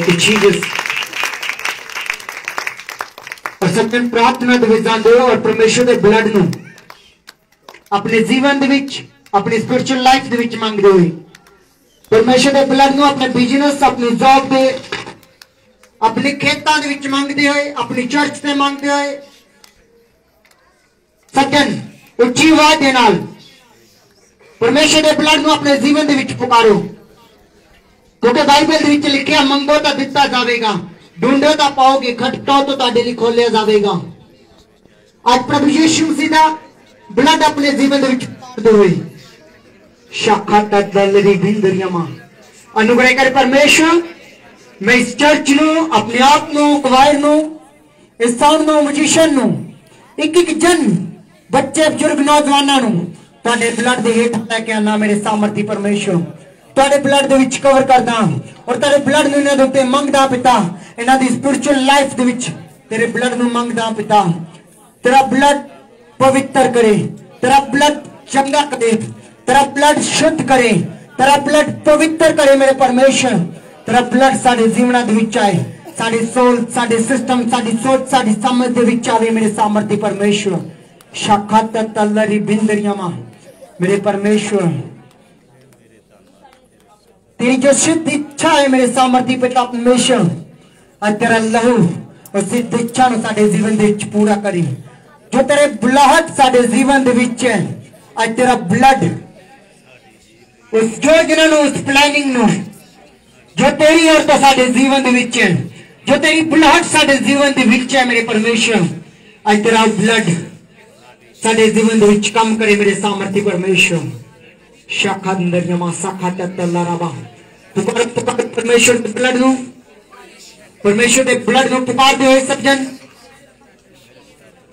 Thank you Jesus. और सच्चन प्रार्थना दे विच जांदे हो और परमेश्वर दे ब्लड नू अपने जीवन दे विच अपनी स्पिरिचुअल लाइफ दे विच मंगदे हो। परमेश्वर दे ब्लड नू अपने बिजनेस अपनी जॉब दे अपने खेतां दे विच मंगदे होए अपनी चर्च ते मंगदे होए सज्जन उच्ची आवाज दे नाल परमेश्वर दे ब्लड नू अपने जीवन दे विच पुकारो, क्योंकि बाइबल दे विच लिखिया मंगो तो दिता जाएगा, ढूंढो तो पाओगे, खटकाओ तो ताड़े लिए खोलिया जाएगा। आज प्रभु यीशु मसीह दा ब्लड अपने जीवन दे विच पुकारदे होए शाखा तदलरी बिंदरियामा अनुग्रह कर परमेश्वर। मैं इस चर्च नू अपने आप नू क्वायर नू इस साउंड नू म्यूजिशियन नू एक एक जन बच्चे बुजुर्ग नौजवानों नू ताड़े ब्लड दे हेठ लेके आना मेरे सामर्थी परमेश्वर। ताड़े ब्लड दे विच कवर करदा और ताड़े ब्लड नू इन्हां दे उत्ते मंगदा पिता, इन्हां दी स्पिरिचुअल लाइफ दे विच तेरे ब्लड नू मंगदा पिता। तेरा ब्लड पवित्र करे, तेरा ब्लड चंगा करे, तेरा ब्लड शुद्ध करे, तेरा ब्लड पवित्र करे मेरे परमेश्वर। तेरा ब्लड साडे जीवना दे विच आए, साडी सोल साडे सिस्टम साडी सोच साडी समझ दे विच आवे मेरे सामर्थी परमेश्वर। शाखा तलरी बिंदरियामा मेरे परमेश्वर तेरी जो सिद्ध इच्छा है मेरे सामर्थी पिता परमेश्वर, आज तेरा लहू और सिद्ध इच्छा नु साडे जीवन दे विच पूरा करी। जो तेरे बुलाहट साडे जीवन दे विच है, आज तेरा ब्लड उस योजना नु उस प्लानिंग नु जो तेरी और तो साडे जीवन दे विच है, जो तेरी बुलाहट साडे जीवन दे विच है मेरे परमेश्वर, आज तेरा ब्लड साडे जीवन दे विच काम करे मेरे सामर्थी परमेश्वर। शाखा अंदरियामा शाखा तल्लाराबा पुकार परमेश्वर के ब्लड नु परमेश्वर के ब्लड नु पुकार दे सब जन।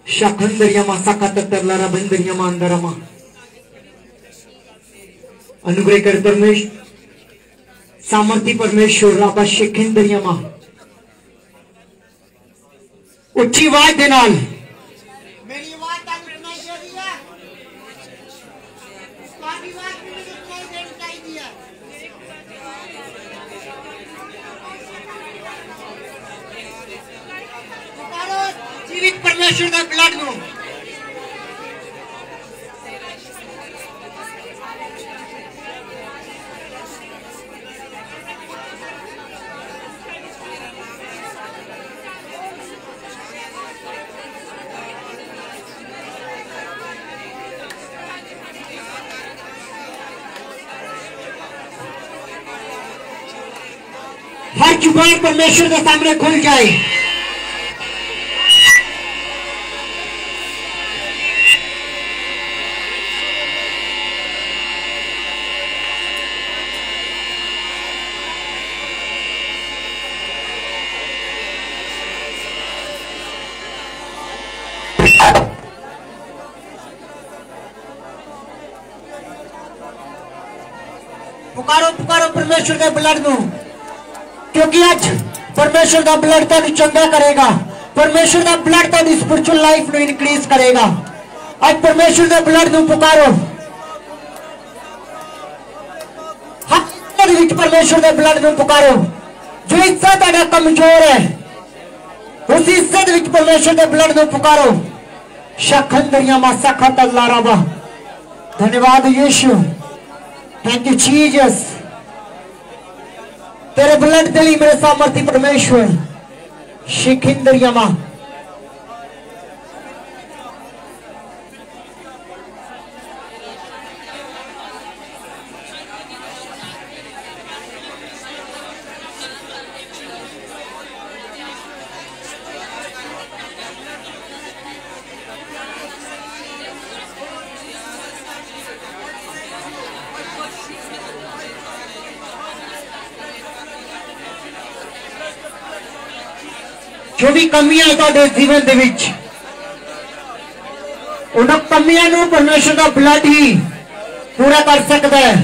शाखा अंदरियामा शाखा तल्लाराबा अंदरियामा अंदरमा अनुग्रह कर परमेश्वर सामर्थी परमेश्वर राबा शेखिंदरियामा उच्ची आवाज दे नाल परमेश्वर का ब्लड नो हर जुबान परमेश्वर के सामने खुल जाए। पुकारो पुकारो परमेश्वर के ब्लड नो, क्योंकि आज परमेश्वर का ब्लड तो चंगा करेगा, परमेश्वर का ब्लड तो स्पिरिचुअल लाइफ में इंक्रीज करेगा। आज परमेश्वर के ब्लड नो पुकारो, परमेश्वर के ब्लड नो पुकारो। जो हिस्सा तेरा कमजोर है उस हिस्से विच परमेश्वर के ब्लड नो पुकारो। शखंदरिया मासा खतल्लाराबा धन्यवाद यीशु, थैंक यू जीसस। तेरे ब्लड दिली मेरे सामर्थी परमेश्वर शिखिंदरिया मां जो भी कमियां है जीवन दे विच उन कमियां नूं परमेश्वर का ब्लड ही पूरा कर सकता है।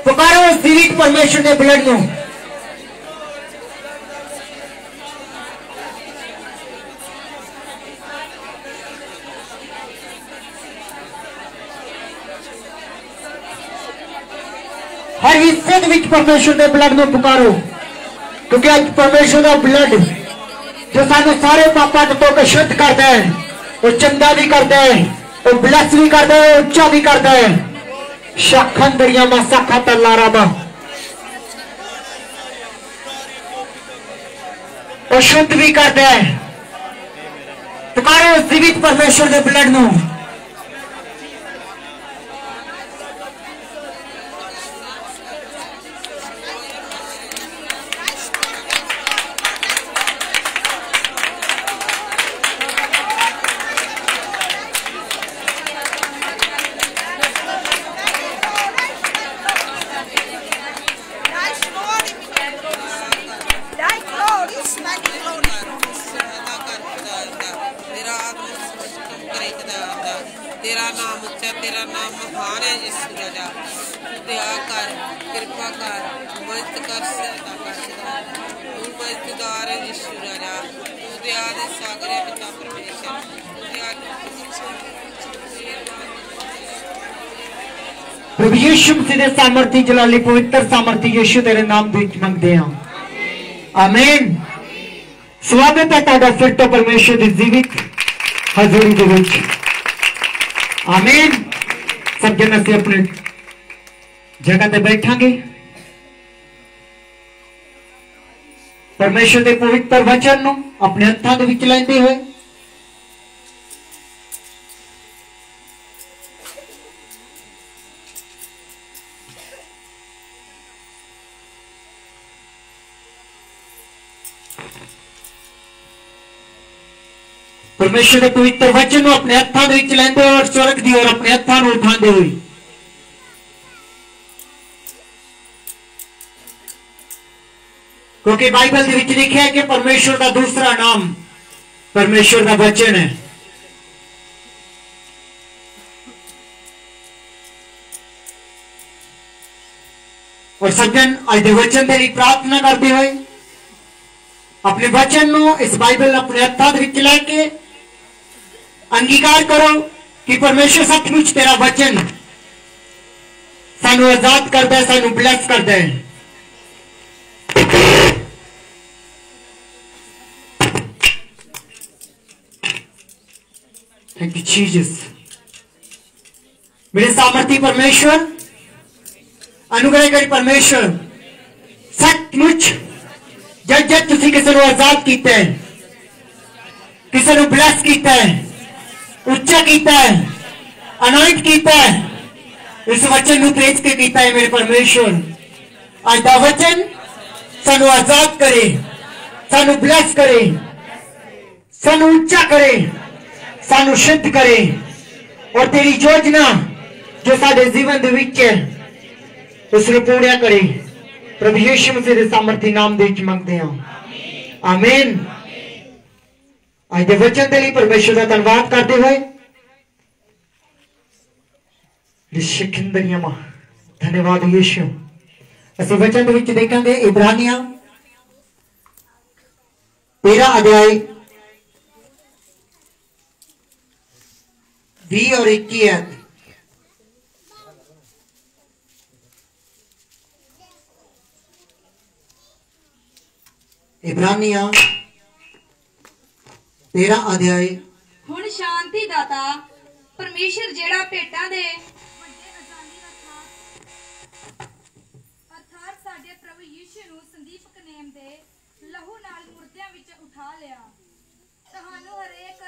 पुकारो जीवित परमेश्वर के ब्लड नूं। हर हिस्से विच परमेश्वर के ब्लड नूं पुकारो। क्योंकि आज परमेश्वर का ब्लड जो सानू सारे पापा तो के शुद्ध करता है, वो चंगा भी करता है, वो ब्लस भी करता है, उच्चा भी करता है। शखन दरिया मा सखा तल्लारा मा वो शुद्ध भी करता है। पुकारो जीवित परमेश्वर के ब्लड नू। तेरा नाम उच्चा, तेरा नाम महान है यीशु राजा। दया कर, कृपा कर, मदद कर, सहायता कर खुदा। तू मददगार है यीशु राजा। तू दया दे सागर है पिता परमेश्वर। तू दया प्रभु यीशु मसीह दे सामर्थी जलाली पवित्र सामर्थी यीशु तेरे नाम दे विच मंगदे हां। आमीन। स्वागत है तुहाडा फिर तो परमेश्वर दी जीवित हाजिरी दे विच। आमीन। सब जन से अपने जगह पे बैठांगे। परमेश्वर के पवित्र वचन नूं अपने हत्थां दे विच लैंदे होए परमेश्वर के पवित्र वचन नूं अपने हत्थां दे विच लैंदे और स्वर्ग दी ओर अपने हत्थां नूं उठांदे होए क्योंकि बाइबल दे विच लिखिया है कि परमेश्वर का दूसरा नाम परमेश्वर का वचन है। और सज्जन आज दे वचन दे लिए प्रार्थना करते हुए अपने वचन नूं इस बाइबल अपने हत्थां दे विच लैके अंगीकार करो कि परमेश्वर सचमुच तेरा वचन सानू आजाद करता है, सानू ब्लेस करता है। Thank you Jesus. मेरे सामर्थी परमेश्वर, अनुग्रहकारी परमेश्वर, सचमुच जब जब तुसी किसी को आजाद किया है, किसी को ब्लेस किया है, उच्चा किया है, अनॉइंट किया है, इस वचन को तेज के किया है मेरे परमेश्वर। आज दा वचन सानू आजाद करे, सानू ब्लेस करे, सानू उच्चा करे, सानू शुद्ध करे और तेरी योजना जो साडे जीवन दे विच है उसने पूरा करे। प्रभु यीशु मसीह दे सामर्थी नाम दे विच मंगदे हां। आमीन। आज दे वचन दे लिए परमेश्वर का धन्यवाद करते हुए धन्यवाद यीशु। असि वचन दे विच देखांगे इब्रानिया 13 अध्याय 20 और 21 आयत। इब्रानिया 13 अध्याय। हुण शांति दाता परमेश्वर जेड़ा भेटां दे अर्थात साडे प्रभु यीशु नु संदीपक नेम दे लहू नाल मुर्दियां विच उठा लिया, तहानू हरेक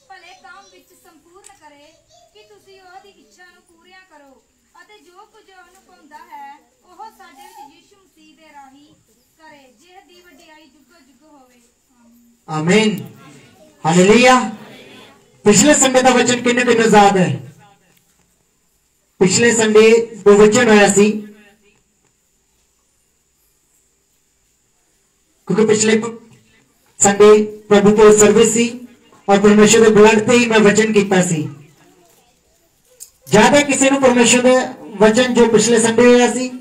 भले काम विच संपूर्ण करे कि तुसी ओहदी इच्छा नु पूरियां करो अते जो कुछ ओहनु पाउंदा है ओह साडे विच यीशु मसीह दे राही करे, जिहदी वडियाई जुगो जुग होवे। आमीन। हालेलुया। पिछले संडे का वचन किन्ने किन्ने याद है? पिछले संडे वो वचन होया सी, क्योंकि पिछले संडे प्रभु को सर्विस सी और परमेश्वर के ब्लड पे ही मैं वचन किया सी। ज्यादा किसी ने परमेश्वर के वचन जो पिछले संडे होया सी?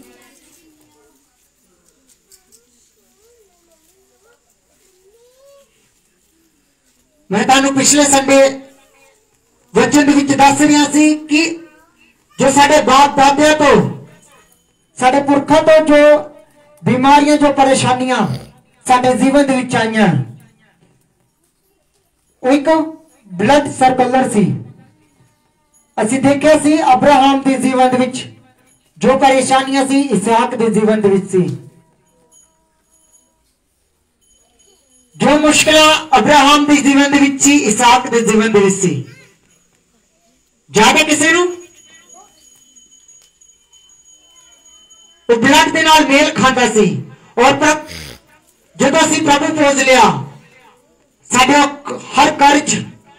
मैं तानू पिछले संडे वचन विच दस रहा सी कि जो साडे बाप दादे तो साडे पुरखों तो जो बीमारियां जो परेशानियां साडे जीवन दे विच आईयां। एक ब्लड सर्कुलर सी। असीं देखिया सी अब्राहम दे जीवन दे विच जो परेशानियां सी इसहाक दे जीवन दे विच सी। जो मुश्किल अब्राहम दे जीवन दे विच सी इसहाक दे जीवन दे विच सी। ज्यादा किसी नूं वो ब्लड दे नाल मेल खांदा सी। और जदों असीं प्रभु खोज लिया साडे हर कर्ज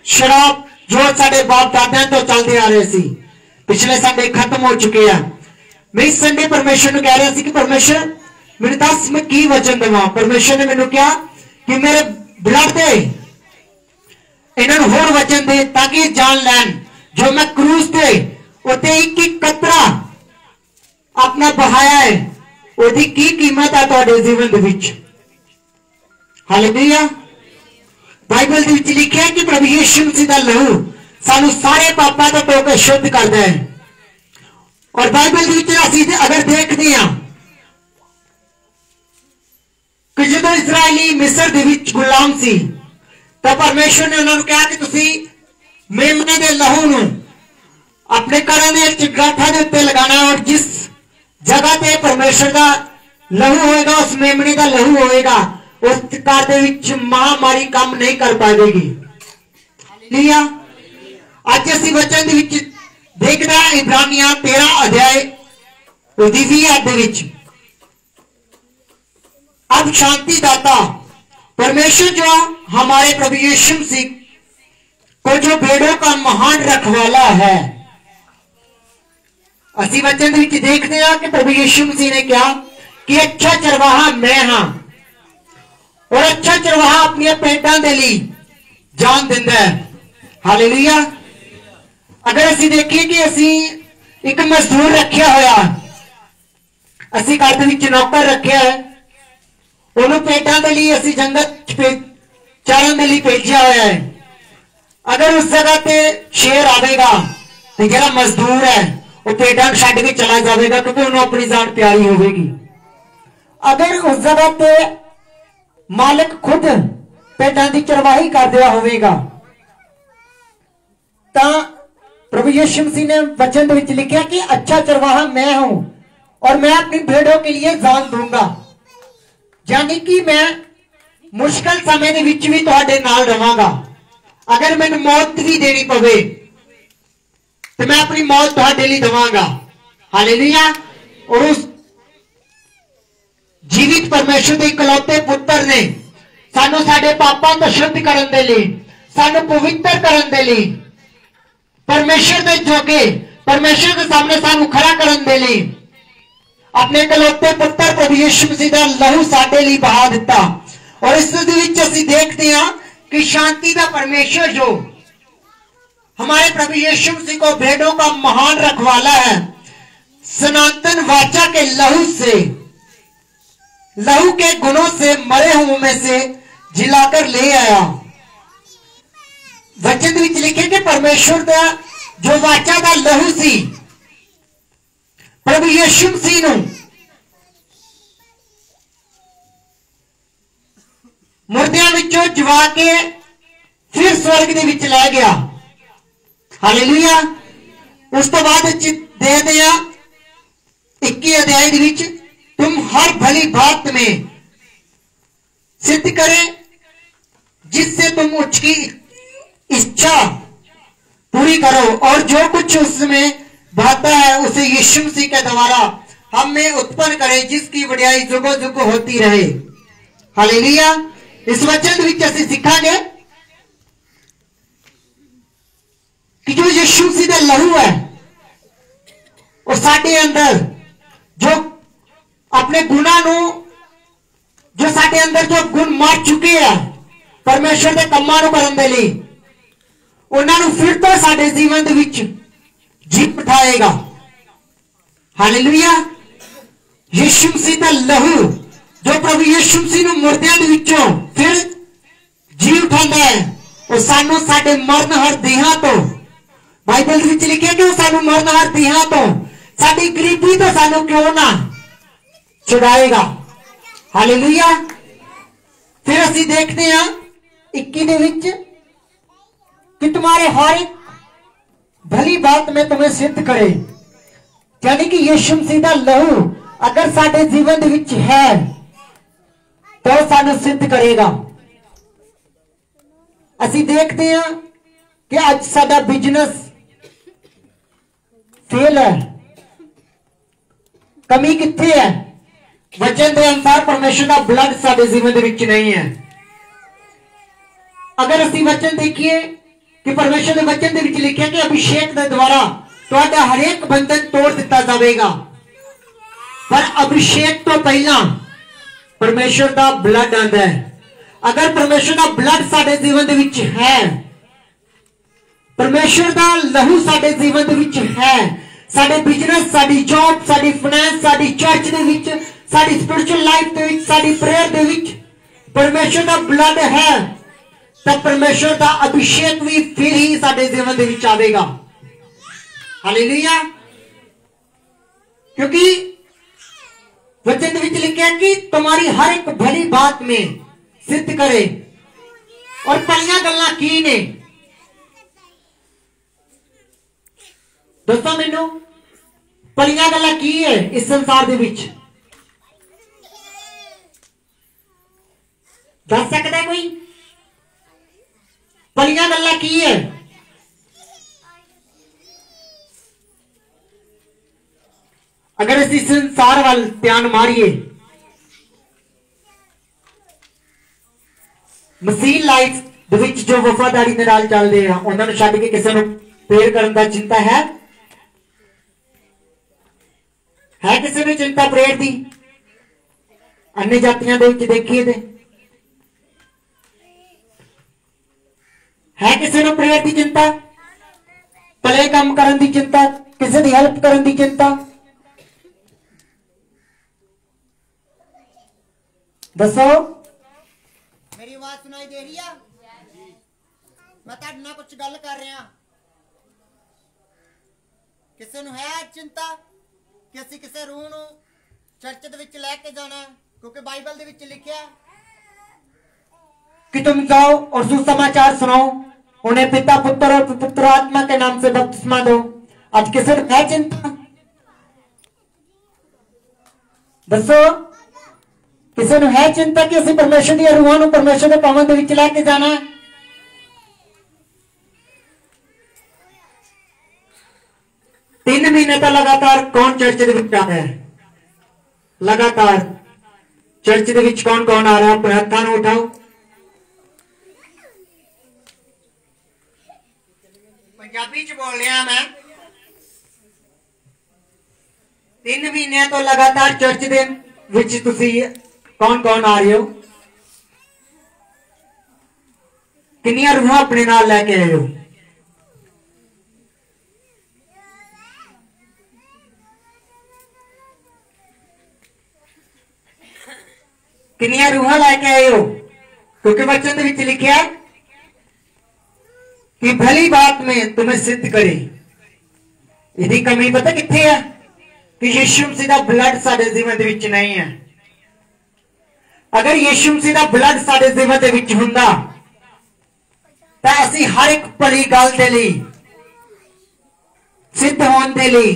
शराब जो साडे बाप दादियां तो चलते आ रहे सी पिछले संडे खत्म हो चुके हैं। मैं इस संडे परमेश्वर ने कह रहा सी कि परमेश्वर मेरे दस मैं की वचन देवां। परमेश्वर ने मैनू कहा कि मेरे ब्लड दे इन्हां होर वचन दे ताकि जान लैन जो मैं क्रूस ते उते एक एक कतरा अपना बहाया है ओदी की कीमत है तुहाडे जीवन दे विच। हालेलुया। बाइबल दे विच लिखिया है कि प्रभु यीशु मसीह दा लहू सानू सारे पापां तो धो के शुद्ध करदा है। और बाइबल दे विच असीं अगर देखदे हां कि जदों इजराइली मिस्र दे विच गुलाम सी तां परमेश्वर ने उन्हां नूं कहा कि तुसीं मेमने दे लहू नूं अपने घरां दे चिगाठां दे उत्ते लगाना और जिस जगह पे परमेश्वर का लहू होएगा उस मेमने का लहू होएगा उस घर दे विच महामारी काम नहीं कर पाएगी। हालेलुया। आज असीं वचन दे विच देखदा इब्रानियां 13 अध्याय उदी 20 आयत दे विच अब शांति दाता परमेश्वर जो हमारे प्रभु यीशु मसीह को जो भेड़ों का महान रखवाला है। असी वचन दे विच देखते हैं कि प्रभु यीशु मसीह ने कहा कि अच्छा चरवाहा मैं हाँ और अच्छा चरवाहा अपनी भेड़ां दे लई जान दिंदा है। हालेलुया। अगर असी देखिए कि असी एक मजदूर रखिया होया असी घर दे विच नौकर रखिया है उन्होंने भेड़ां दे लई असी जंगल चारण दे लई भेजिया होया है। अगर उस जगह पे शेर आवेगा तो जिहड़ा मजदूर है वो भेड़ां छड्ड के चला जाएगा क्योंकि उन्होंने अपनी जान प्यारी होगी। अगर उस जगह पे मालिक खुद भेड़ां की चरवाही कर दिया होगा तो प्रभु यीशु मसीह ने वचन विच लिखा कि अच्छा चरवाहा मैं हूं और मैं अपनी भेड़ों के लिए जान दूंगा। यानी कि मैं मुश्किल समय दे विच भी तुहाडे नाल रहांगा। अगर मैनूं मौत भी देनी पवे तो मैं अपनी मौत तुहाडे लिए देवांगा। हालेलुया। और उस जीवित परमेश्वर के इकलौते पुत्र ने सानू साडे पापां तो शुद्ध करन दे लई सानू पवित्र करन दे लई परमेश्वर दे जोगे परमेश्वर के सामने सानू खड़ा करन दे लई अपने इकलौते पुत्र प्रभु यीशु मसीह दा लहू साडे लई बहा दिता। और इस दे विच असीं देखते हां कि शांति का परमेश्वर जो हमारे प्रभु यीशु मसीह को भेड़ों का महान रखवाला है सनातन वाचा के लहू से लहू के गुणों से मरे हुओं में से जिलाकर ले आया। वचन विच लिखे कि परमेश्वर का जो वाचा का लहू सी प्रभु यीशु मसीह नूं मुर्दियां विचों जवा के फिर स्वर्ग दे विच लै गया। हालेलुया। उस तो बाद देखते हैं 21 अध्याय दे विच तुम हर भली बात में सिद्ध करें जिससे तुम उसकी इच्छा पूरी करो और जो कुछ उसमें बहता है उसे यीशु मसीह के द्वारा हम में उत्पन्न करे जिसकी बढ़ाई जुगो जुग होती रहे। हालेलुया। इस वचन विच असीं सीखांगे कि जो यीशु मसीह दा लहू है वो साडे अंदर जो अपने गुणा नूं जो साडे अंदर जो गुण मर चुके हैं परमेश्वर के कम्मां नूं करन दे लई उन्हां नूं फिर तो साडे जीवन दे विच जी उठाएगा। हालेलुया। यीशु मसीह दा लहू जो प्रभु यीशु मसीह नूं मुर्दियां दे विचों फिर जी उठांदा है वो सानू साडे मरण हर देहां तो बाइबल विच लिखिया कि सानू मरण हर देहां तो साडी गरीबी तो सानू क्यों ना छुड़ाएगा। हालेलुया। ਅਸੀਂ ਦੇਖਦੇ ਹਾਂ 21 ਦੇ ਵਿੱਚ कि तुम्हारे हर एक भली बात में तुम्हें सिद्ध करे, यानी कि यीशु मसीह दा लहू अगर साडे जीवन दे विच है तो सानू सिद्ध करेगा। ਅਸੀਂ देखते हैं कि आज साडा बिजनेस फेल है, कमी कित्थे है? वचन के अनुसार परमेश्वर का ब्लड साडे जीवन दे विच नहीं है। अगर ਅਸੀਂ वचन देखिए कि परमेश्वर के वचन के लिखा कि अभिषेक के द्वारा तुहाडा हर एक बंधन तोड़ दिता जाएगा, पर अभिषेक तो पहला परमेश्वर का ब्लड आंदा है। अगर परमेश्वर का ब्लड साडे जीवन दे विच है, परमेश्वर का लहू साडे जीवन दे विच है, साडे बिजनेस, साडी जॉब, साडी फाइनेंस, साडी चर्च दे विच, साडी स्पिरिचुअल लाइफ दे विच, साडी प्रेयर दे विच परमेश्वर का ब्लड है, तब परमेश्वर का अभिषेक भी फिर ही साडे जीवन दे विच आवेगा। हालेलुया। क्योंकि वचन दे विच लिखा कि तुम्हारी हर एक भली बात में सिद्ध करे। और भलियां गल्लां की ने? दसो मैनू, भलियां गल्लां की है इस संसार दे विच? दस सकदा है कोई? भलियां गल्लां की है? अगर असीं संसार वाल ध्यान मारिए, मसीह लाइफ दे विच जो वफादारी दे नाल चलदे आ, उन्हां नूं छड्ड के किसे नूं प्रेयर करन दा चिंता है? है किसे नूं चिंता प्रेयर दी? अन्य जातियां दे विच देखिए ते है किसी ने प्रेयर की चिंता, भले काम करने की चिंता, किसी की हेल्प करने की चिंता? दसो। मेरी आवाज सुनाई दे रही है? मैं तुहाडे नाल कुछ गल कर रहा। किसी नूं है चिंता कि असीं किसी रूह नूं चर्च दे विच लैके जाना? क्योंकि बाइबल दे विच लिखिआ कि तुम जाओ और सुसमाचार सुनाओ, उन्हें पिता, पुत्र और पवित्र आत्मा के नाम से बपतिस्मा दो। आज किसी को है चिंता? दसो, किसी को है चिंता कि असं परमेश्वर दी रूहां नूं परमेश्वर के भवन दे विच लैके जाना? तीन महीने तो लगातार कौन चर्च दे विच आ रहा है? लगातार चर्च दे विच कौन कौन आ रहा है? अपने हत्थां नूं उठाओ। पंजाबी च बोल रहा मैं। 3 महीने तो लगातार चर्च दे विच तुसी कौन कौन आ रहे हो? किन्नियां रूहां अपने नाल लैके आए हो? किन्नियां रूहां लैके आए हो? क्योंकि वचन दे विच लिखिआ कि भली बात में तुम्हें सिद्ध करे। यदि कमी पता कित्थे है? कि यीशु मसीह दा ब्लड साडे जीवन दे विच नहीं है। अगर यीशु मसीह दा ब्लड साडे जीवन दे विच हुंदा तां असीं हर एक भली गल दे लई, सिद्ध होने दे लई,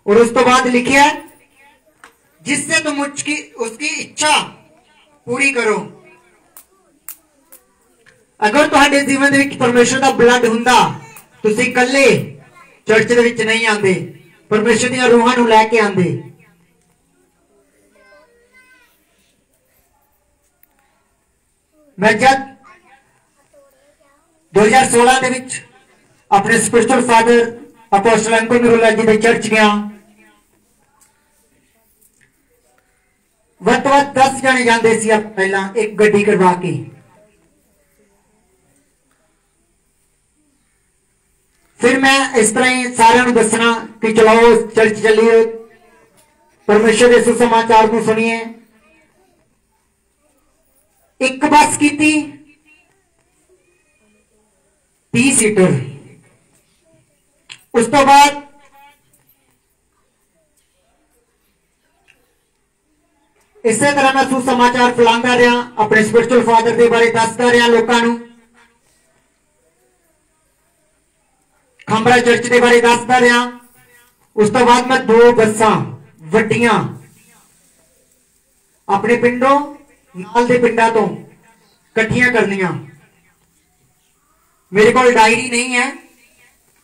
और उस तो बाद लिखिआ जिससे तुम उसकी इच्छा पूरी करो। अगर तुहाडे जीवन दे विच परमेश्वर दा ब्लड हुंदा, तुसीं कल्ले चर्च दे विच नहीं आंदे, परमेश्वर दी रूहां नूं लैके आंदे। मैं जब 2016 दे विच अपने स्पिरिचुअल फादर अपोस्टल अंकुर निरुला जी दे चर्च गया। वध 10 जने जांदे सी पहला एक गड्डी करवा के। फिर मैं इस तरह ही सारे दसना कि चलो चर्च चलिए, परमेश्वर के सुसमाचार को सुनिए। एक बस की 30 सीटर, उस तो बाद इसे तरह मैं सुसमाचार फैलांदा रहा, अपने स्पिरिचुअल फादर के बारे दसदा रहा लोकां नूं, खांबरा चर्च के बारे दसदा रहा। उस तो बाद मैं 2 बसां वड्डियां अपने पिंडों नाल दे पिंडां तो इकट्ठियां करनियां। मेरे को डायरी नहीं है,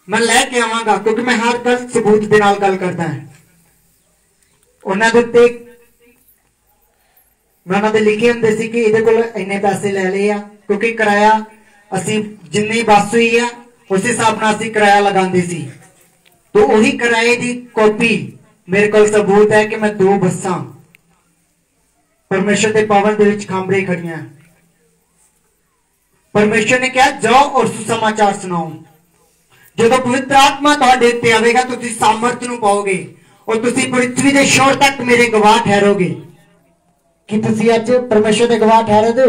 मैं लैके आवांगा क्योंकि मैं हर गल सबूत दे नाल गल करदा है। उन्हां दे उत्ते मैं उन्हां दे लिखे हुंदे सी कि इहदे कोल इन्ने पैसे ले लए आ, क्योंकि किराया असीं जिन्नी बस हुई है उस हिसाब नाल असीं किराया लगांदे सी। तो वही किराए की कॉपी मेरे को सबूत है कि मैं 2 बसां परमेश्वर के भवन दे विच खांबरे खड़ियां। परमेश्वर ने कहा जाओ और सुसमाचार सुनाओ। जो पवित्र आत्मा तुहाडे उत्ते आवेगा तो तुसीं सामर्थ नूं पाओगे और तुसीं पृथ्वी के छोर तक मेरे गवाह ठहरोगे। कि तुसीं अज परमेश्वर के गवाह ठहरे दो?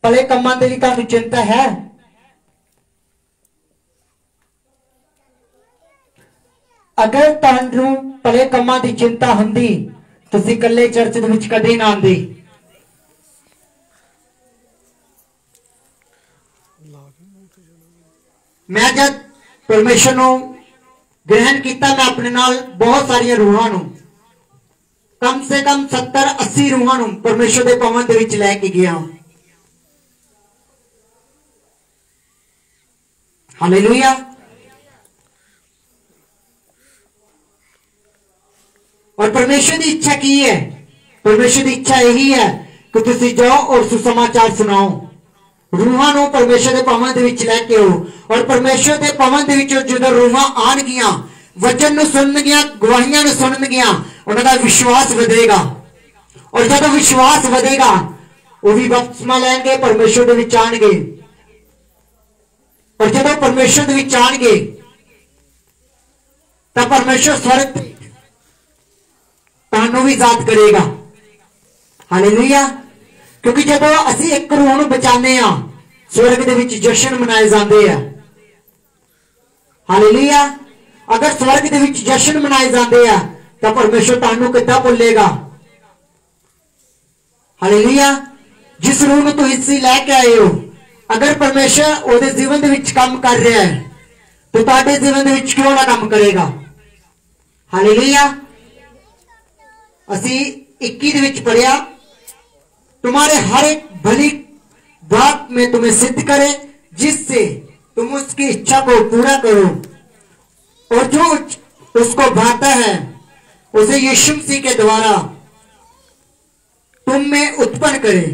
भले कम्मां दे लई तुहानूं चिंता है? अगर तुहानूं भले कम्मां दी चिंता हुंदी तुसीं कल्ले चर्च दे विच कदे ना आंदे। मैं जब परमेश्वर नूं ग्रहण किया, मैं अपने नाल बहुत सारिया रूहां नूं, कम से कम 70-80 रूहां नूं परमेश्वर के भवन दे विच लैके गया। हालेलुया। और परमेश्वर की इच्छा की है? परमेश्वर की इच्छा यही है कि तुसीं जाओ और सुसमाचार सुनाओ। रूहां नूं परमेश्वर के भवन दे विच लैके आओ। और परमेश्वर के भवन दे विच जदों रूहां आणगियां, वचन नूं सुणनगियां, गवाहियां नूं सुणनगियां, उन्हां दा विश्वास वधेगा। और जदों विश्वास वधेगा वो भी बपतिस्मा लैणगे, परमेश्वर दे विच आणगे। और जदों परमेश्वर दे विच आणगे तां परमेश्वर स्वर्ग तुहानूं भी याद करेगा। हालेलुया। क्योंकि जब असीं एक रूह नूं बचाने आ, स्वर्ग दे विच जश्न मनाए जांदे आ। हालेलुया। अगर स्वर्ग दे विच जश्न मनाए जांदे आ तां परमेश्वर तुहानूं किद्दां भुल्लेगा? हालेलुया। जिस रूह नूं तुसीं इसी लैके आए हो, अगर परमेश्वर उहदे जीवन दे विच काम कर रहा है तो तुहाडे जीवन दे विच क्यों ना काम करेगा? हालेलुया। असी 21 दे विच पढ़िया, तुम्हारे हर एक भली बात में तुम्हें सिद्ध करे जिससे तुम उसकी इच्छा को पूरा करो, और जो उसको भाता है उसे यीशु मसीह के द्वारा तुम में उत्पन्न करे।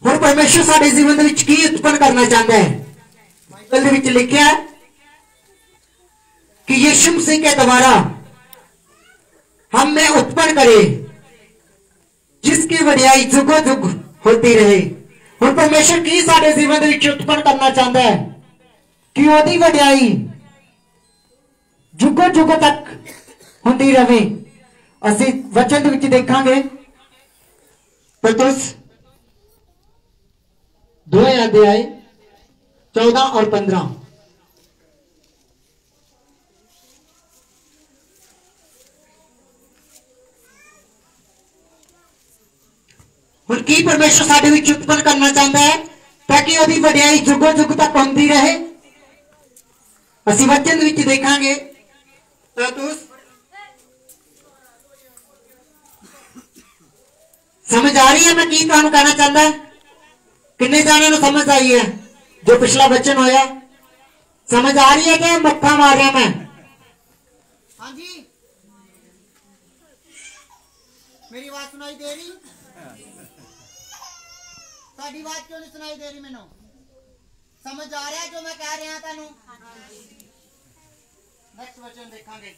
और परमेश्वर साडे जीवन दे विच की उत्पन्न करना चाहता है? बाइबल दे विच लिखिया है कि यीशु मसीह के द्वारा हम में उत्पन्न करे, जिसकी वडियाई जुगो जुग होती रहे। और परमेश्वर की साडे जीवन दे विच उत्पन्न करना चाहता है कि ओदी वडियाई जुगो जुग तक होती रहे। असीं वचन दे विच देखांगे पतरस 2 अध्याय 14 और 15। हुण की परमेश्वर साडे विच उत्पन्न करना चाहता है ताकि ओदी वडियाई जुगो जुग तक होती रहे। असीं वचन विच देखांगे। समझ आ रही है मैं की तुहानूं कहना चाहता है? किन्ने जाने नूं समझ आई है जो पिछला वचन होया? समझ आ रही है कि मत्था मार रहा मैं? हाँ जी, मेरी बात सुनाई दे रही? साडी बात क्यों नहीं सुनाई दे रही? मैनू समझ आ रहा है जो मैं कह रहा तुहानू? नेक्स्ट वचन देखांगे।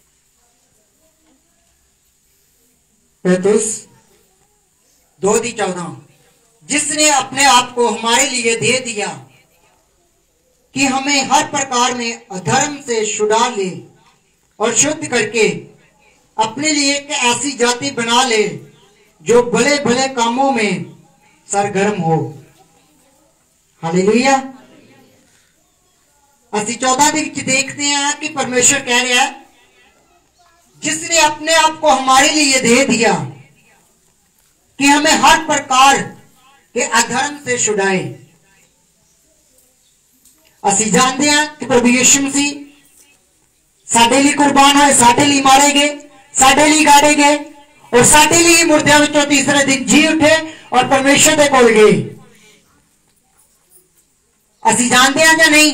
तीतुस 2:14, जिसने अपने आप को हमारे लिए दे दिया कि हमें हर प्रकार में अधर्म से छुड़ा ले और शुद्ध करके अपने लिए एक ऐसी जाति बना ले जो भले भले कामों में सरगर्म हो। हालेलुया। असी 14 देखते हैं कि परमेश्वर कह रहा है जिसने अपने आप को हमारे लिए दे दिया कि हमें हर प्रकार के अधर्म से छुड़ाए। ਅਸੀਂ जानते हैं कि प्रभु यीशु मसीह साडे लिए कुर्बान होए, साडे लिए मारे गए, साडे लिए गाड़े गए और साडे लिए मुर्दियां विचों तीसरे दिन जी उठे और परमेश्वर दे कोल गए। ਅਸੀਂ जानते हैं या नहीं?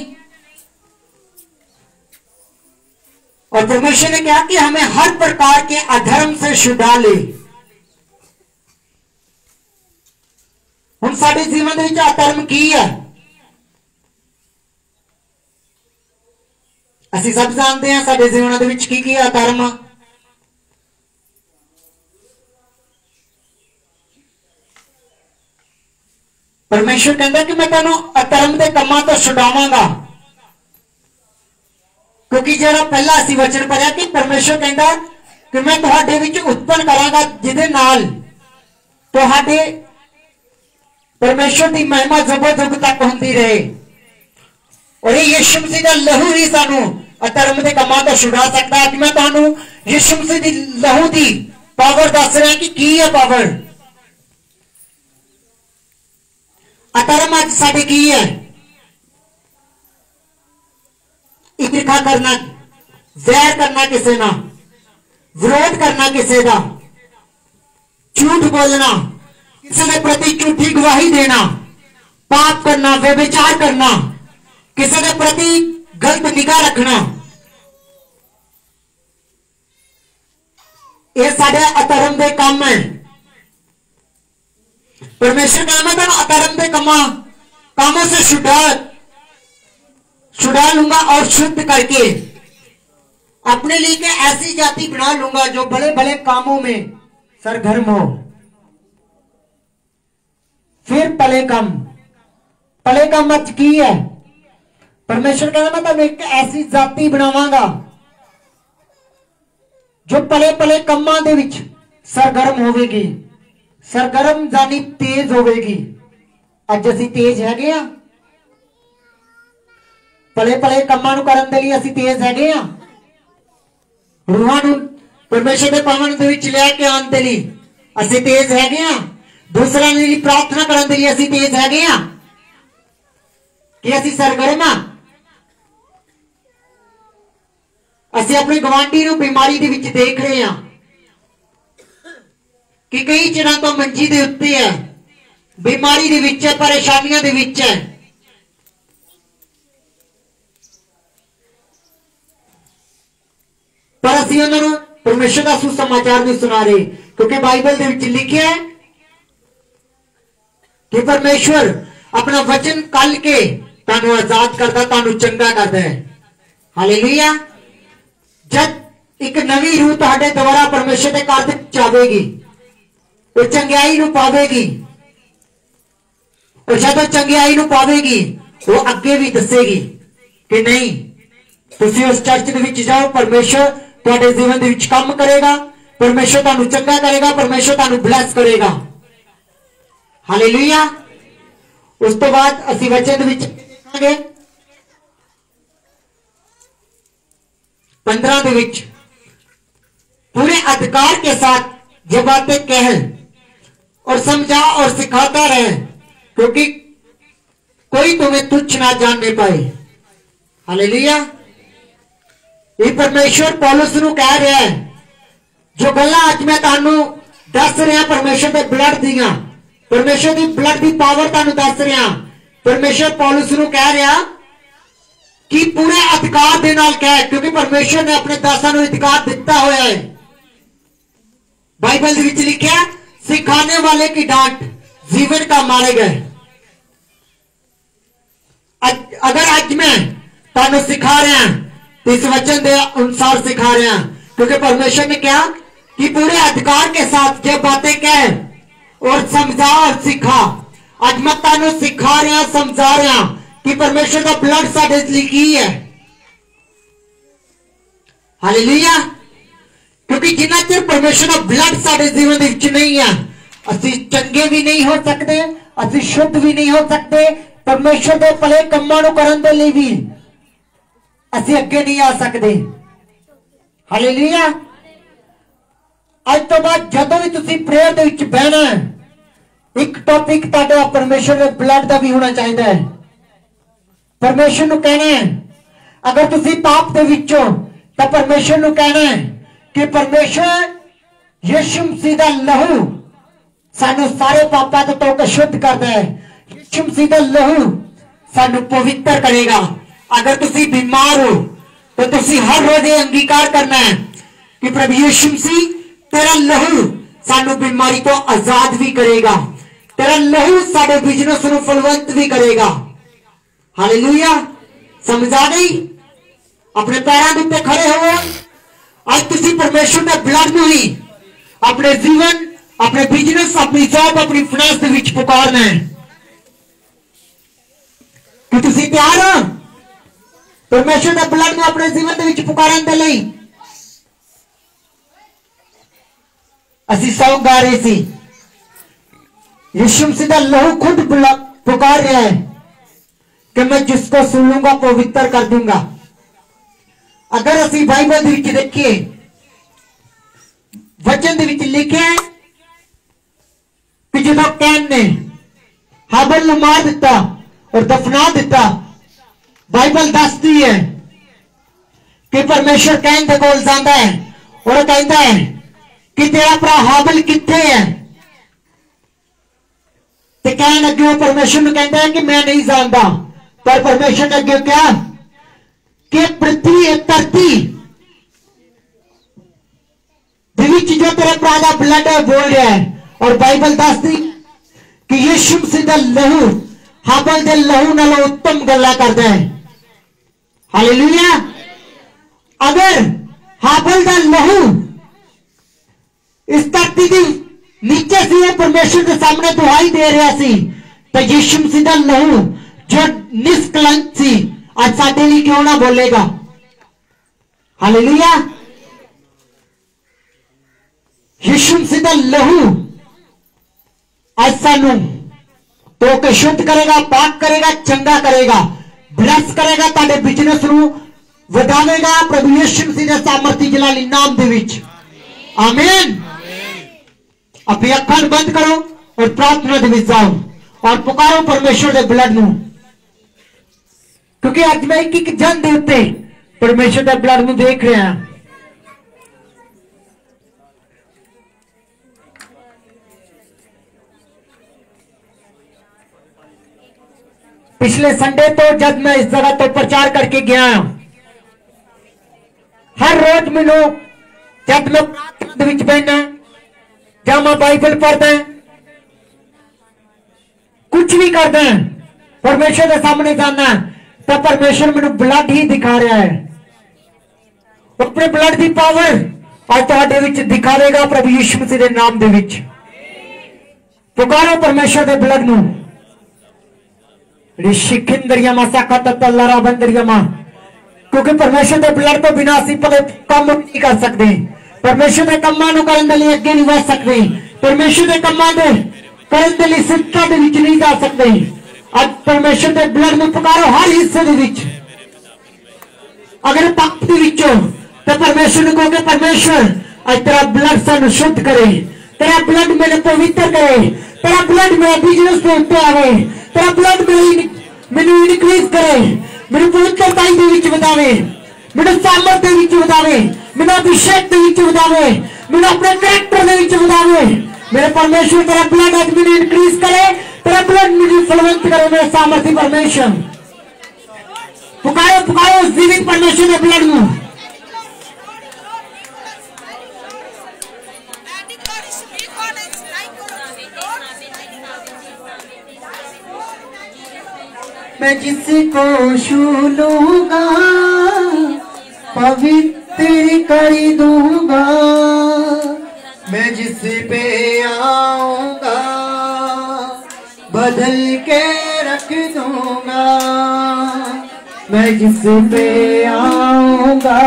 और परमेश्वर ने कहा कि हमें हर प्रकार के अधर्म से छुड़ा ले। हुण साडे जीवन दे विच अधर्म की है? ਅਸੀਂ सब जानते हैं साडे जीवन दे विच की अधर्म। परमेश्वर कहता कि मैं तुहानू अधर्म के कामों तो छुड़ावांगा, क्योंकि जरा पहला असी वचन पढ़िया कि परमेश्वर कहता कि मैं तुहाडे विच उत्पन्न करांगा जिहदे नाल तुहाडे परमेश्वर की महिमा जुगो जुग तक होंदी रहे। और ये यीशु मसीह का लहू ही सानू अधर्म के कामों तो छुड़ा सकता है। मैं तुहानू यीशु मसीह की लहू की पावर दस रहा कि की है पावर। अधर्म अज साडे की है? ईर्खा करना, जहर करना किसी ना, विरोध करना किसी का, झूठ बोलना, किसी के प्रति झूठी गवाही देना, पाप करना, व्यभिचार करना, किसी के प्रति गलत निगाह रखना, ये साडे अधर्म के काम है। परमेश्वर का मैं अधर्म के कामों से छुड़ा लूंगा और शुद्ध करके अपने लिए के ऐसी जाति बना लूंगा जो बड़े बड़े कामों में सरगर्म हो। फिर पले कम अच की है? परमेश्वर कहता मैं तुम एक ऐसी जाति बनावांगा जो पले पले कामां दे विच सरगर्म होवेगी। सरगर्म जानी तेज होवेगी। अज असी तेज हैगे आ? पले पले कामां नूं करन दे लई असी तेज हैगे आ? रूहां नूं परमेश्वर दे पावन दे विच लैके आउण दे लई असी तेज हैगे आ? दूसरिਆਂ ਲਈ प्रार्थना करन दे लई असी तेज हैगे आ कि असी सरगर्म आ? असी अपने गवांढी नूं बीमारी दे विच देख रहे हैं कि कई चिरां तो मंजी दे उत्ते है, बीमारी दे विच है, परेशानियां दे विच है। पर असी उन्हां नूं परमेश्वर दा सुसमाचार नहीं सुना रहे, क्योंकि बाइबल दे विच लिखिया है कि परमेश्वर अपना वचन कल के तुहानू आजाद करता, तुहानू चंगा करता है। हालेलुया। जब एक नवी रूह तुहाडे द्वारा परमेश्वर दे घर विच आवेगी, वो चंगियाई नूं पावेगी, और जब चंगियाई नूं पावेगी वो अगे भी दसेगी कि नहीं तुसीं उस चर्च दे विच जाओ, परमेश्वर तुहाडे जीवन दे विच काम करेगा, परमेश्वर तुहानू चंगा करेगा, परमेश्वर तुहानू ब्लेस करेगा। हालेलुया। उस तो बाद असी वचन दे विच देखांगे 15 दे विच पूरे अधिकार के साथ ये बातें कह और समझा और सिखाता रहे, क्योंकि कोई तुम्हें तुच्छ ना जानने पाए। हालेलुया। ये परमेश्वर पौलुस नूं कह रहा है, जो गल्लां अज मैं तुहानू दस रहा परमेश्वर के ब्लड दियां, परमेश्वर की ब्लड की पावर तुहानू दस रहा, परमेश्वर पौलुस नूं कह रहा कि पूरे अधिकार दे नाल कह, क्योंकि परमेश्वर ने अपने दासां नूं अधिकार दिता होया है। बाइबल विच लिखा सिखाने वाले की डांट जीवन का मार्ग है। अगर आज मैं तुहानू सिखा रहा तो इस वचन के अनुसार सिखा रहा, क्योंकि परमेश्वर ने कहा कि पूरे अधिकार के साथ ये बातें कह और समझा और सिखा। आज मैं तुहानू सिखा रहा, समझा रहा कि परमेश्वर का ब्लड साडे लिए की है। हालेलुया। क्योंकि जिन्ना चिर परमेश्वर का ब्लड साडे जीवन विच नहीं है, असी चंगे भी नहीं हो सकते, असी शुद्ध भी नहीं हो सकते, परमेश्वर के भले कामां नूं करन दे लई भी असी अगे नहीं आ सकते। हालेलुया। तो बाद जदों भी तुसी प्रेयर दे विच बहना है, एक टॉपिक तुहाडा परमेश्वर दे ब्लड दा भी होना चाहिए। परमेश्वर नूं कहना है, अगर तुसी पाप दे विच हो तां परमेश्वर नूं कहना है कि परमेश्वर यीशु मसीह दा लहू सानू सारे पापां तो धो के शुद्ध करदा है। यीशु मसीह दा लहू सानू पवित्र करेगा। अगर तुसी बीमार हो तो तुसी हर रोज ये अंगीकार करना है कि प्रभु यीशु मसीह तेरा लहू सानू बीमारी तो आजाद भी करेगा, तेरा लहू साडे बिजनेस नूं फलवंत भी करेगा। हालेलुया, समझ आ गई? अपने पैरों के उत्ते खड़े हो। आज तुसी परमेश्वर के ब्लड नूं ही अपने जीवन, अपने बिजनेस, अपनी जॉब, अपनी फाइनेंस दे विच पुकारना है। कि तुसी तैयार हो परमेश्वर के ब्लड नूं अपने जीवन दे विच पुकारन दे लई? असी सॉन्ग गा रहे सी, यीशु मसीह दा लहू खुद पुकार रहा है कि मैं जिसको सुन लूंगा पवित्र कर दूंगा। अगर असी बाइबल दे विच देखिए, वचन दे विच लिखे है कि जदों कैन ने हाबिल नूं मार दिता और दफना दिता, बाइबल दसदी है कि परमेश्वर कैन दे कोल जांदा है और कहता है कि तेरा भरा हाबिल किथे है? ते कैन अगे परमेश्वर नूं कहता है कि मैं नहीं जानता। पर परमेश्वर ने अगे क्या कि पृथ्वी धरती जो तेरे भरा दा ब्लड है बोल रहा है। और बाइबल दसदी कि यीशु मसीह दा लहू हाबिल दे लहू नालों उत्तम गल्लां करदा है। हालेलुया। अगर हाबिल दा लहू इस धरती की नीचे से परमेश्वर के सामने दुहाई दे रहा सी, तो यीशु मसीह दा लहू जो निष्कलंक सी आज साडे लिए क्यों ना बोलेगा? हालेलुया। यीशु मसीह दा लहू आज सानू तो के शुद्ध करेगा, पाक करेगा, चंगा करेगा, ब्लेस करेगा, ताडे बिजनेस नूं वधावेगा प्रभु यीशु मसीह दे सामर्थी जलाली नाम दे विच। आमीन। अपनी अखां बंद करो और प्रार्थना दे विच जाओ और पुकारो परमेश्वर दे ब्लड नूं, क्योंकि आज मैं एक जन दे उत्ते परमेश्वर दे ब्लड नूं देख रहा हां। पिछले संडे तो जब मैं इस जगह तो प्रचार करके गया, हर रोज मैनू जब मैं प्रार्थना विच बैठना, जब मैं बाइबल पढ़दा, कुछ भी करदा, परमेश्वर के सामने जाना, तो परमेश्वर मैनू ब्लड ही दिखा रहा है। अपने ब्लड की पावर आज तुहाडे विच दिखावेगा प्रभु यीशु मसीह दे नाम दे विच। पुकारो परमेश्वर दे ब्लड नूं। क्योंकि परमेश्वर के ब्लड तो बिना असीं भले काम नहीं कर सकते, परमेश्वर के कामां नूं करन दे लई अगे नहीं वध सकते, परमेश्वर के कामां दे करन दे लई सिद्धा दे विच नहीं जा सकते। आज परमेश्वर के ब्लड नूं पुकारो हर हिस्से दे विच। अगर पाप दे विच हो तो परमेश्वर नूं कहो, परमेश्वर आज तेरा ब्लड सानूं शुद्ध करे, तेरा ब्लड मेरे पवित्र करे, तेरा ब्लड मेरे बिजनेस पे उत्ते आवे, तेरा ब्लड मैनू इनक्रीज करे, मेरी पवित्रताई दे विच वधावे, मेरे सामर्थ दे विच वधावे, मेरे अभिषेक दे विच वधावे, मेरे अपने कैरेक्टर दे विच वधावे। मेरे परमेश्वर तेरा ब्लड आज मैनू इनक्रीज करे, तेरा ब्लड मुझे फलवंत करे, मेरे सामर्थी परमेश्वर। पुकारो पुकारो जीवित परमेश्वर के ब्लड नूं। मैं जिसको छू लूंगा पवित्र कर दूंगा, मैं जिस पे आऊंगा बदल के रख दूंगा, मैं जिस पे आऊंगा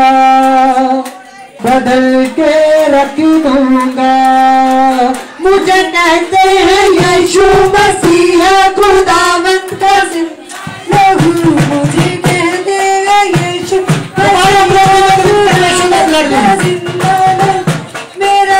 बदल के रख दूंगा। मुझे कहते हैं यीशु मसीह खुदावंद का लहू, मुझे कहते हैं यीशु मेरा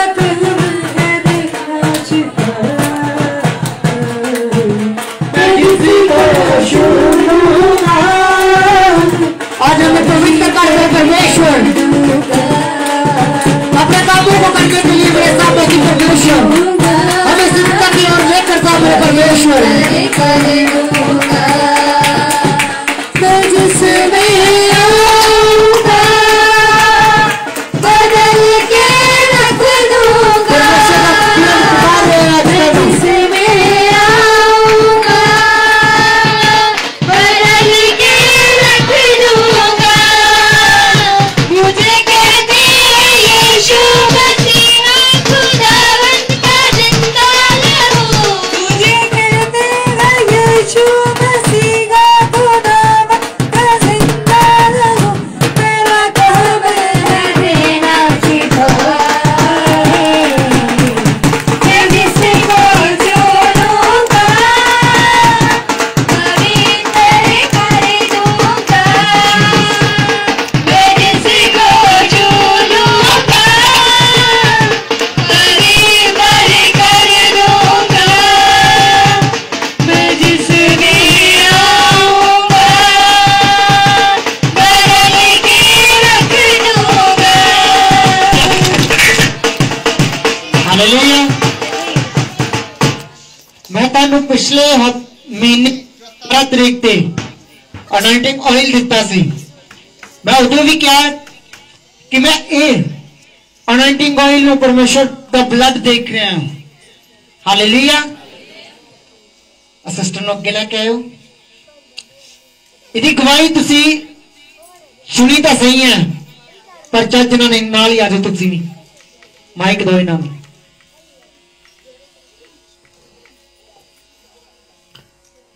हालेलुया। मैं तुहानू पिछले महीने 17 तरीक ते अनॉइंटिंग ऑयल दिता सी। मैं उदों भी कहा कि मैं ये अनॉइंटिंग ऑयल में परमेश्वर का ब्लड देख रहा हूं। हालेलुया। असिस्टेंट नूं अगे लेके आयो। इहदी गवाही तुसी सुनी तो सही है, पर चर्च ने नाल ही आ जाओ। तुसी भी माइक दो इन्हां नूं।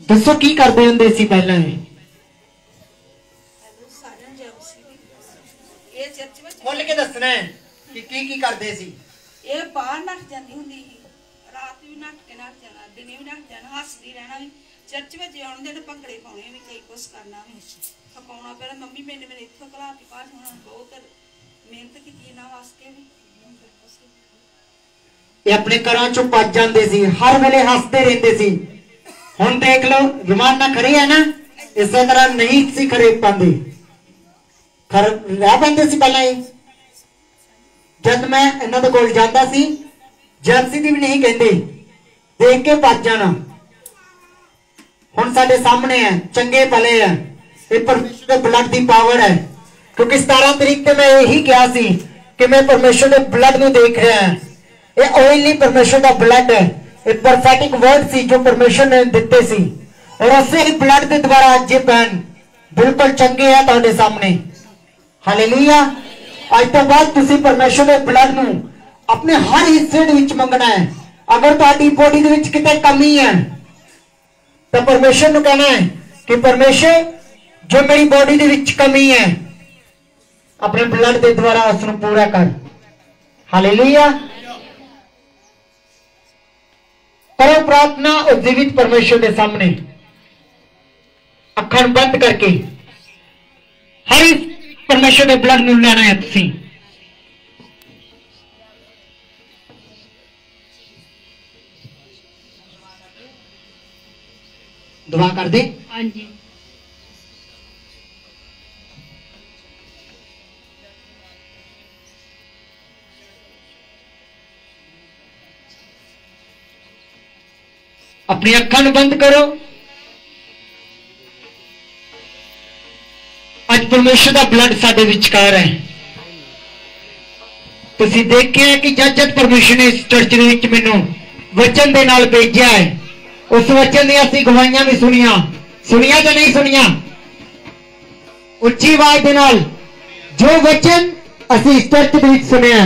दसो की करते हुंदे सी पहला? खोल के दसना है कि की करते सी। ये बाहर नट जाती हुंदी सी, रात भी नट के नट जाना, दिन भी नट जाना, हसदी रहना भी। चर्च में आने देने भंगड़े पाने भी, कई कुछ करना भी, थकाउणा पैना। मम्मी मैंने मेरे इत्थों घलाती बाहर होना, बहुत मेहनत की ना वास्ते भी। ये अपने घरों चों भज जाते सी, हर वेले हसते रहते सी। हुण देख लो जमाना खरे है ना, इस तरह नहीं सी खरे पाते, खर रह पाते सी पहला। जब मैं इन्हां दे कोल जांदा सी, जर्सी दी भी नहीं कहते, देख के भज जाना। हुण साडे सामने है, चंगे भले है, ये परमेश्वर के ब्लड की पावर है। क्योंकि 17 तरीक ते मैं यही कहा सी कि मैं परमेश्वर के ब्लड नूं देख रहा है। ये ऑयल नहीं, परमेश्वर का ब्लड है। ये परफेक्ट वर्ड सी जो परमेश्वर ने दिते सी, और उसे ही ब्लड के द्वारा अज पैन बिल्कुल चंगे है तुहाडे सामने। हालेलुया। अज तो बाद तुसी परमेश्वर के ब्लड नूं अपने हर हिस्से दे विच मंगना है। अगर तुहाडी बॉडी दे विच किते कमी है तो परमेश्वर नूं कहना है कि परमेश्वर जो मेरी बॉडी दे विच कमी है, अपने ब्लड के द्वारा उसनूं पूरा कर। हालेलुया। करो प्रार्थना और जीवित परमेश्वर के सामने अखर बंद करके हर परमेश्वर के ब्लड नूं लेना है। तुसीं दुआ कर दे। हाँ जी। अपनी अखां नूं बंद करो। अज परमेश्वर का ब्लड साडे विचकार है। तुसीं देखिआ कि जद परमेश्वर ने इस चर्च दे विच मैनूं वचन दे नाल भेजिआ है, उस वचन दी असीं गवाहियां भी सुनिया तो नहीं सुनिया। उच्ची आवाज दे नाल जो वचन असीं इस चर्च दे विच सुनिआ,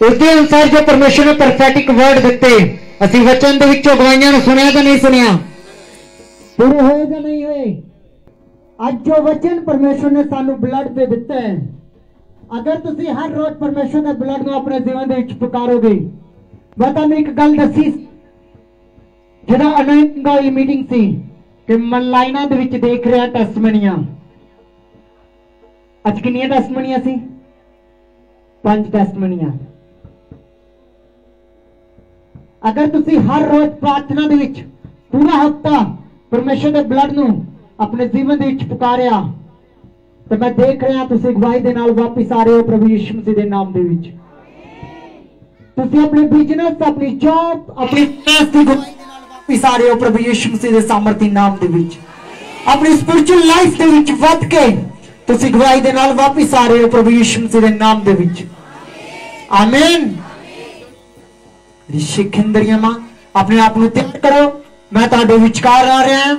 उसके अनुसार जो परमेश्वर ने परफेक्ट वर्ड दिते, असीं वचन दे विचों गवाहियां नूं सुनिया तो नहीं सुनिया, पूरे होए या नहीं होए। अज जो वचन परमेश्वर ने सानू ब्लड पे दिता है, अगर तुसीं हर रोज परमेश्वर के ब्लड नूं अपने जीवन दे विच पुकारोगे। मैं तुहानूं एक गल दसी, जिहड़ा अनॉइंटिंग ऑयल मीटिंग सी कि मन लाइनां दे विच देख रहा टेस्टमनीआं। अज कितनियां टेस्टमनीआं सी? 5 टेस्टमनीआं। अगर तुसी हर रोज प्रार्थना दे विच पूरा हफ्ता परमेश्वर के ब्लड नूं अपने जीवन दे विच पुकारिया, तो मैं देख रहा तुसी गवाही दे नाल वापस आ रहे हो प्रभु यीशु मसीह दे नाम दे विच। तुसी अपने बिजनेस, अपनी जॉब, अपनी बिजनेस दी गवाही दे नाल वापस आ रहे हो प्रभु यीशु मसीह दे सामर्थी नाम दे विच। अपनी स्पिरिचुअल लाइफ दे विच वध के तुसी गवाही दे नाल वापस आ रहे हो प्रभु यीशु मसीह दे नाम दे विच। आमीन। शिखंदरिया मां अपने आप को तैयार करो, मैं तुहाडे विचकार आ रहा हूं।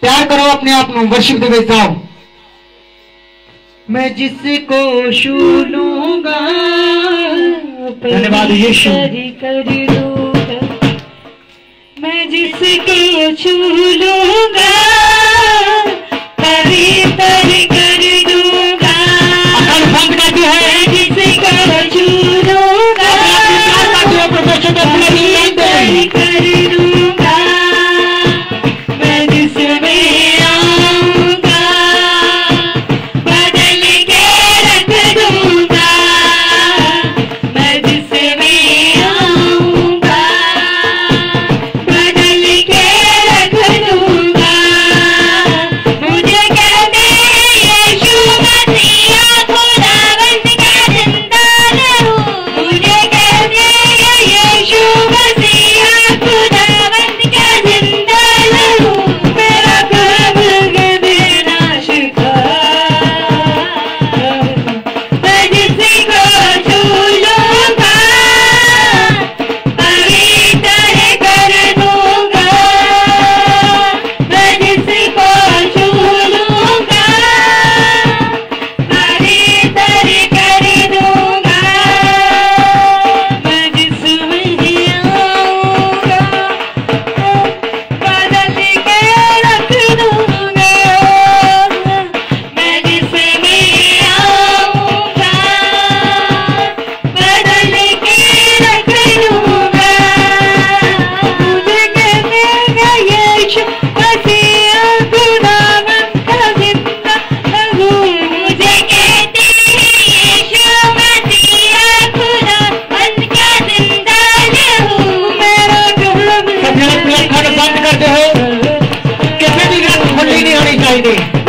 तैयार करो अपने आप को, वर्शिप दे विच जाओ। मैं जिसको छू लूंगा, धन्यवाद यीशु। मैं जिसको छू लूंगा, पवित्र कर दूंगा। अकल बंद करती है। जिसको छू लूंगा, कर दूंगा। मैं जिसमें आऊंगा, बदल के रख दूंगा। मैं जिसमें आऊंगा, बदल के रख दूंगा। चाहिए।